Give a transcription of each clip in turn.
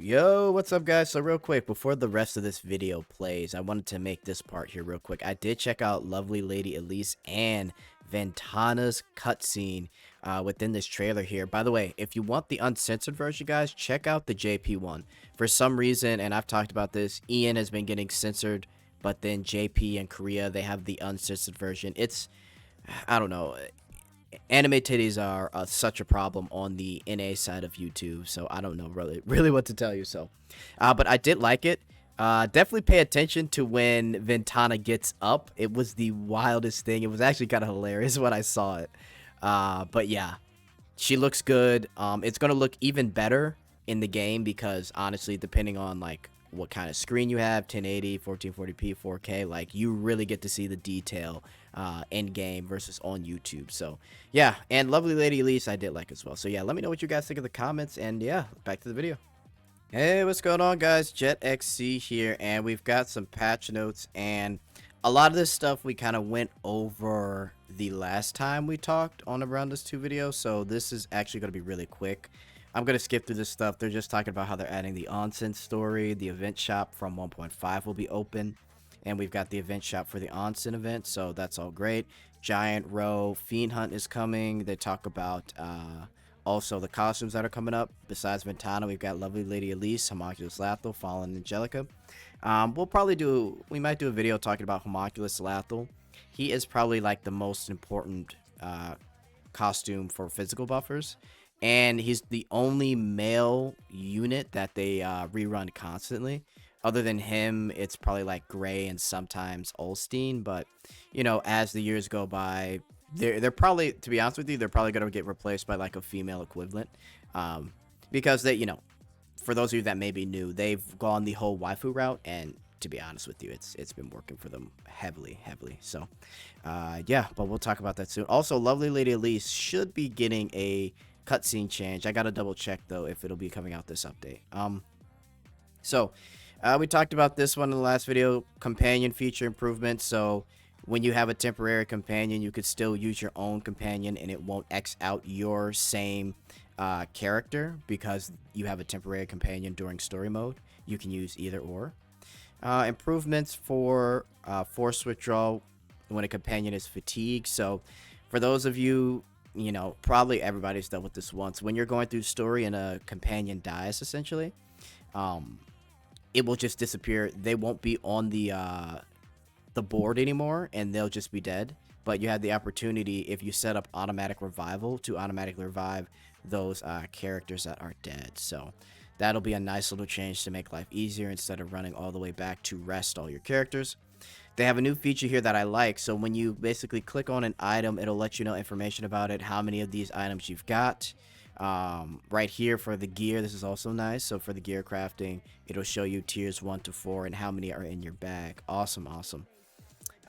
Yo, what's up guys? So real quick, before the rest of this video plays, I wanted to make this part here real quick. I did check out lovely lady Elise and Ventana's cutscene within this trailer here. By the way, if you want the uncensored version, guys, check out the JP one. For some reason, and I've talked about this, Ian has been getting censored, but then JP and Korea, they have the uncensored version. I don't know. Anime titties are such a problem on the NA side of YouTube, so I don't know really what to tell you. So, but I did like it. Definitely pay attention to when Ventana gets up. It was the wildest thing. It was actually kind of hilarious when I saw it. But yeah, she looks good. It's gonna look even better in the game because honestly, depending on like what kind of screen you have, 1080, 1440p, 4K, like you really get to see the detail in game versus on YouTube. So yeah, and lovely lady Elise I did like as well. So yeah, let me know what you guys think in the comments, and yeah, back to the video. Hey, what's going on guys? Jetxc here, and we've got some patch notes, and a lot of this stuff we kind of went over the last time we talked on around this 2 videos, so this is actually going to be really quick. I'm going to skip through this stuff. They're just talking about how they're adding the Onsen story. The event shop from 1.5 will be open, and we've got the event shop for the Onsen event, so that's all great. Giant Row Fiend Hunt is coming. They talk about also the costumes that are coming up. Besides Ventana, we've got lovely lady Elise, Homunculus Lathel, Fallen Angelica. We might do a video talking about Homunculus Lathel. He is probably like the most important costume for physical buffers, and he's the only male unit that they rerun constantly. Other than him, it's probably like Gray and sometimes Olstein, but you know, as the years go by, they're probably, to be honest with you, they're probably going to get replaced by like a female equivalent, because they, you know, for those of you that may be new, they've gone the whole waifu route, and to be honest with you, it's been working for them heavily. So yeah, but we'll talk about that soon. Also, lovely lady Elise should be getting a cutscene change. I gotta double check though if it'll be coming out this update. We talked about this one in the last video, companion feature improvement. So when you have a temporary companion, you could still use your own companion and it won't X out your same character because you have a temporary companion during story mode. You can use either or. Improvements for force withdrawal when a companion is fatigued. So for those of you, you know, probably everybody's dealt with this once. When you're going through story and a companion dies, essentially, it will just disappear. They won't be on the board anymore, and they'll just be dead. But you have the opportunity, if you set up automatic revival, to automatically revive those characters that are dead. So that'll be a nice little change to make life easier instead of running all the way back to rest all your characters. They have a new feature here that I like. So when you basically click on an item, it'll let you know information about it, how many of these items you've got. Right here for the gear, this is also nice. So for the gear crafting, it'll show you tiers 1 to 4 and how many are in your bag. Awesome.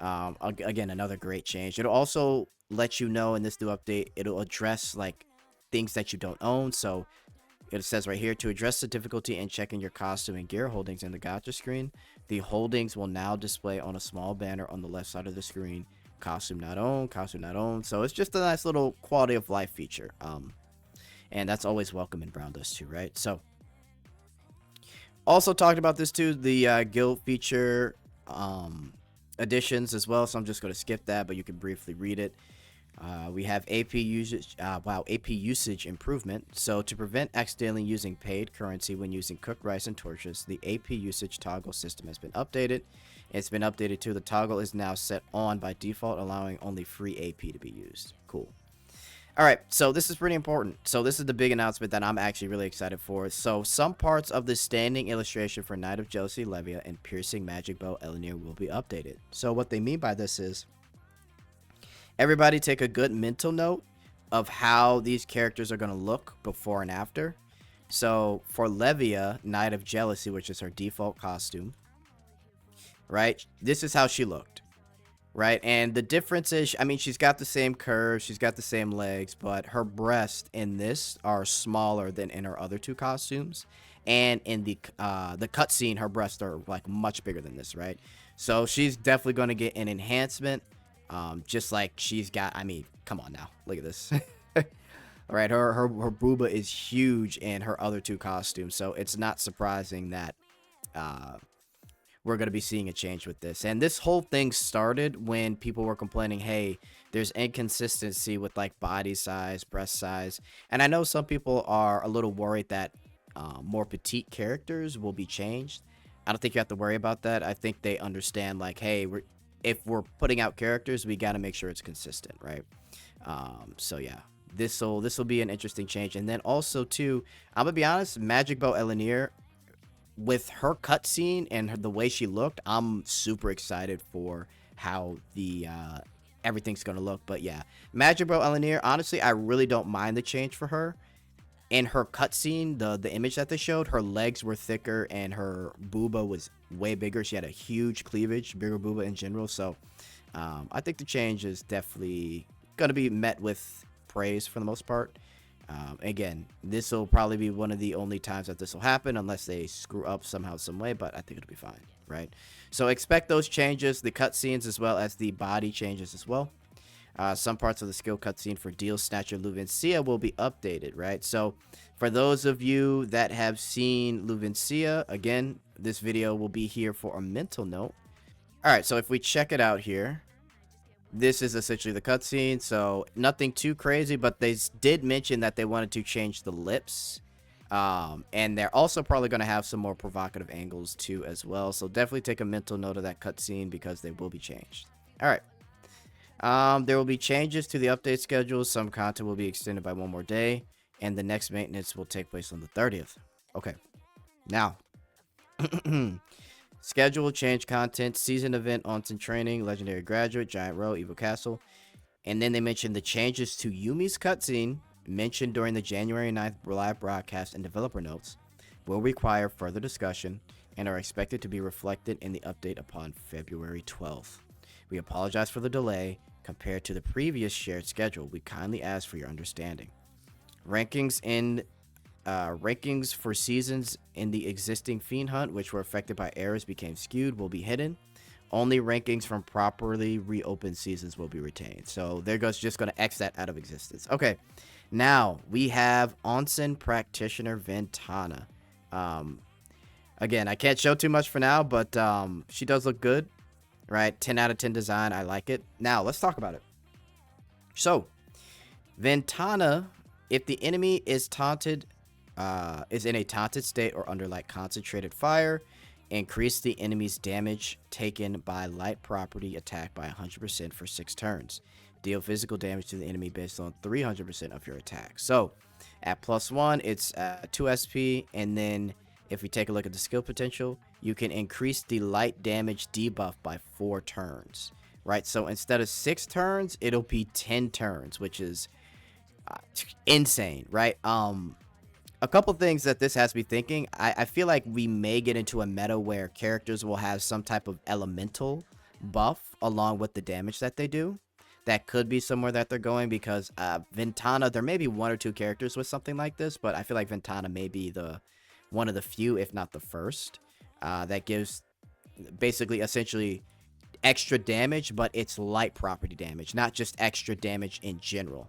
Again, another great change. It'll also let you know in this new update, it'll address like things that you don't own. So it says right here, to address the difficulty in checking your costume and gear holdings in the gacha screen, the holdings will now display on a small banner on the left side of the screen. Costume not owned, costume not owned. So it's just a nice little quality of life feature. And that's always welcome in Brown Dust 2, right? So also talked about this too, the guild feature additions as well. So I'm just going to skip that, but you can briefly read it. We have AP usage, AP usage improvement. So to prevent accidentally using paid currency when using cooked rice and torches, the AP usage toggle system has been updated. It's been updated too. The toggle is now set on by default, allowing only free AP to be used. Cool. All right, so this is pretty important. So this is the big announcement that I'm actually really excited for. So some parts of the standing illustration for Knight of Jealousy Levia and Piercing Magic Bow Elinir will be updated. So what they mean by this is, everybody take a good mental note of how these characters are going to look before and after. So for Levia, Knight of Jealousy, which is her default costume, right? This is how she looked, right? And the difference is, I mean, she's got the same curves, she's got the same legs, but her breasts in this are smaller than in her other 2 costumes. And in the cutscene, her breasts are like much bigger than this, right? So she's definitely going to get an enhancement. Just like she's got, I mean, come on now, look at this. All right, her booba is huge in her other two costumes, so it's not surprising that uh, we're going to be seeing a change with this. And this whole thing started when people were complaining, hey, there's inconsistency with like body size, breast size. And I know some people are a little worried that more petite characters will be changed. I don't think you have to worry about that. I think they understand like, hey, if we're putting out characters, we got to make sure it's consistent, right? So yeah, this will be an interesting change. And then also too, I'm gonna be honest, Magic Bow Elenir, with her cutscene and the way she looked, I'm super excited for how the everything's gonna look. But yeah, Magic Bro Elenir, honestly, I really don't mind the change for her. In her cutscene, the image that they showed, her legs were thicker and her booba was way bigger. She had a huge cleavage, bigger booba in general. So I think the change is definitely gonna be met with praise for the most part. Again, this will probably be one of the only times that this will happen unless they screw up somehow, some way, but I think it'll be fine, right? So expect those changes, the cutscenes as well as the body changes as well. Some parts of the skill cutscene for Deal Snatcher Luvencia will be updated, right? So for those of you that have seen Luvencia, again, this video will be here for a mental note. All right, so if we check it out here, this is essentially the cutscene, so nothing too crazy, but they did mention that they wanted to change the lips. And they're also probably going to have some more provocative angles too as well. So definitely take a mental note of that cutscene because they will be changed. All right. There will be changes to the update schedule. Some content will be extended by one more day, and the next maintenance will take place on the 30th. Okay. Now, schedule change content, season event, Onsen training, legendary graduate, giant row, evil castle. And then they mentioned the changes to Yumi's cutscene mentioned during the January 9th live broadcast and developer notes will require further discussion and are expected to be reflected in the update upon February 12th. We apologize for the delay compared to the previous shared schedule. We kindly ask for your understanding. Rankings for seasons in the existing Fiend Hunt, which were affected by errors, became skewed, will be hidden. Only rankings from properly reopened seasons will be retained. So they're just going to X that out of existence. Okay, now we have Onsen practitioner Ventana. Again, I can't show too much for now, but she does look good, right? 10 out of 10 design. I like it. Now let's talk about it. So Ventana, if the enemy is taunted, is in a taunted state or under like concentrated fire, increase the enemy's damage taken by light property attack by 100% for 6 turns. Deal physical damage to the enemy based on 300% of your attack. So at +1, it's 2 SP, and then if we take a look at the skill potential, you can increase the light damage debuff by 4 turns, right? So instead of 6 turns, it'll be 10 turns, which is insane, right? A couple things that this has me thinking. I feel like we may get into a meta where characters will have some type of elemental buff along with the damage that they do. That could be somewhere that they're going, because Ventana, there may be 1 or 2 characters with something like this, but I feel like Ventana may be one of the few, if not the first, that gives basically essentially extra damage, but it's light property damage, not just extra damage in general.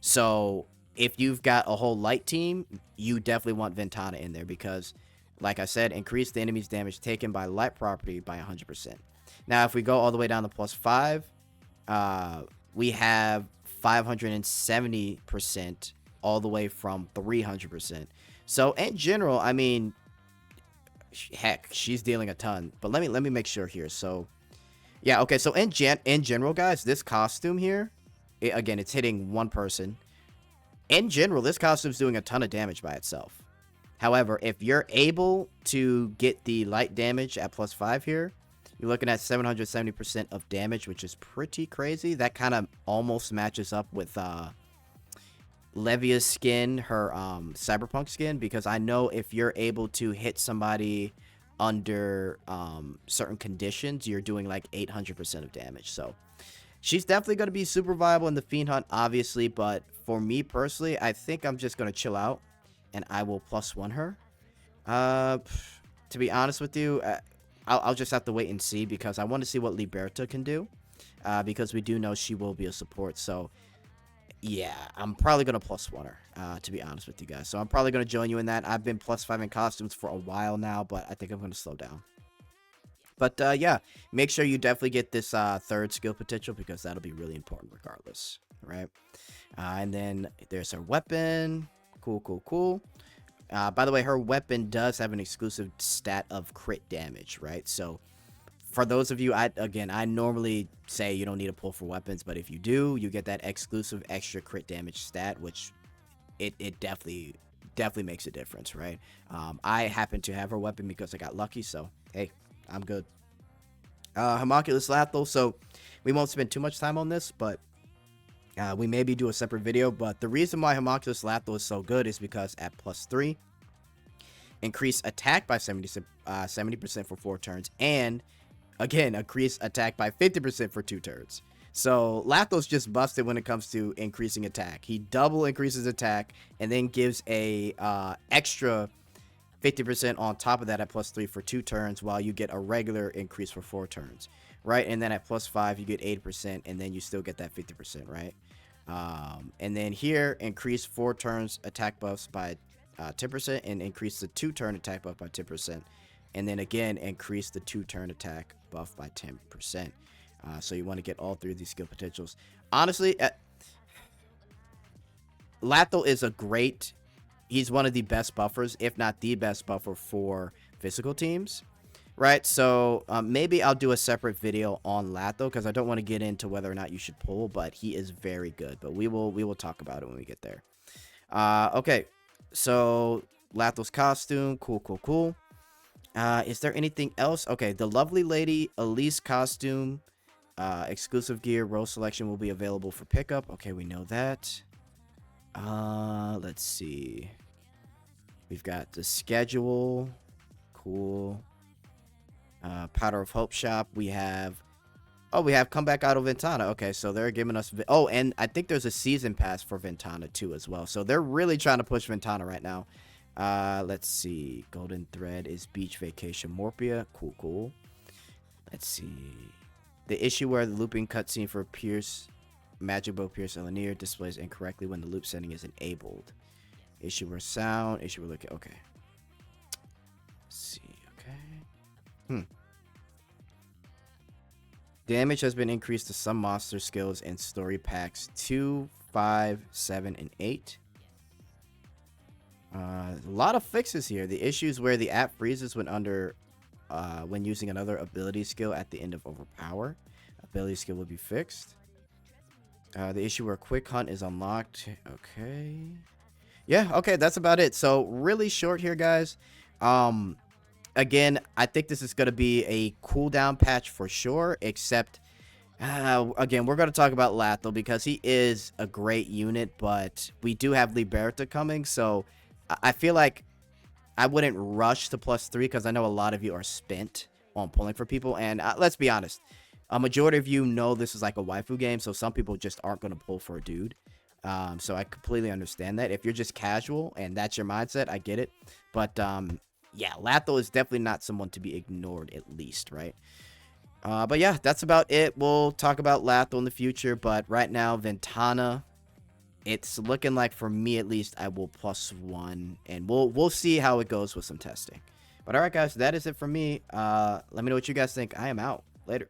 So if you've got a whole light team, you definitely want Ventana in there because, like I said, increase the enemy's damage taken by light property by 100%. Now, if we go all the way down to +5, we have 570% all the way from 300%. So in general, I mean, heck, she's dealing a ton. But let me make sure here. So yeah, okay. So in general, guys, this costume here, again, it's hitting 1 person. In general, this costume's doing a ton of damage by itself. However, if you're able to get the light damage at +5 here, you're looking at 770% of damage, which is pretty crazy. That kind of almost matches up with Levia's skin, her cyberpunk skin, because I know if you're able to hit somebody under certain conditions, you're doing like 800% of damage. So she's definitely going to be super viable in the Fiend Hunt, obviously, but for me personally, I think I'm just going to chill out and I will +1 her. To be honest with you, I'll just have to wait and see, because I want to see what Liberta can do, because we do know she will be a support. So Yeah, I'm probably gonna plus one her, to be honest with you guys. So I'm probably gonna join you in that. I've been plus 5 in costumes for a while now, but I think I'm gonna slow down. But yeah, make sure you definitely get this third skill potential because that'll be really important regardless, right? And then there's her weapon. Cool, cool, cool. By the way, her weapon does have an exclusive stat of crit damage, right? So for those of you, I normally say you don't need to pull for weapons, but if you do, you get that exclusive extra crit damage stat, which it definitely makes a difference, right? I happen to have her weapon because I got lucky, so hey, I'm good. Homunculus Lathel, so we won't spend too much time on this, but we maybe do a separate video. But the reason why Homunculus Lathel is so good is because at plus 3, increase attack by 70% for 4 turns, and again, increase attack by 50% for 2 turns. So Lathel's just busted when it comes to increasing attack. He double increases attack and then gives a extra 50% on top of that at plus 3 for 2 turns, while you get a regular increase for 4 turns, right? And then at plus 5, you get 80%, and then you still get that 50%, right? And then here, increase 4 turns attack buffs by 10%, and increase the 2-turn attack buff by 10%. And then again, increase the 2-turn attack buff by 10%. So you want to get all 3 of these skill potentials. Honestly, Lathel is a great... He's one of the best buffers, if not the best buffer for physical teams, right? So maybe I'll do a separate video on Lathel because I don't want to get into whether or not you should pull, but he is very good. But we will talk about it when we get there. Okay, so Lathel's costume, cool. Is there anything else? Okay, the Lovely Lady Elise costume, exclusive gear, role selection will be available for pickup. Okay, we know that. Let's see. We've got the schedule. Cool. Powder of Hope shop. We have Come Back Out of Ventana. Okay, so they're giving us... Oh, and I think there's a season pass for Ventana too as well. So they're really trying to push Ventana right now. Let's see. Golden Thread is Beach Vacation Morpia. Cool. Let's see. The issue where the looping cutscene for Pierce... Magic Bow Pierce and Lanier displays incorrectly when the loop setting is enabled. Issuer sound. Issuer look. Okay. Let's see. Okay. Damage has been increased to some monster skills and story packs 2, 5, 7, and 8. A lot of fixes here. The issues where the app freezes when using another ability skill at the end of Overpower. Ability skill will be fixed. The issue where Quick Hunt is unlocked. Okay. Yeah, okay, that's about it. So, really short here, guys. Again, I think this is going to be a cooldown patch for sure, except, again, we're going to talk about Lathel because he is a great unit, but we do have Liberta coming, so I feel like I wouldn't rush to +3 because I know a lot of you are spent on pulling for people, and let's be honest. A majority of you know this is like a waifu game, so some people just aren't going to pull for a dude. So I completely understand that. If you're just casual and that's your mindset, I get it. But yeah, Lathel is definitely not someone to be ignored, at least, right? But yeah, that's about it. We'll talk about Lathel in the future, but right now, Ventana, it's looking like, for me at least, I will +1, and we'll see how it goes with some testing. But all right, guys, that is it for me. Let me know what you guys think. I am out. Later.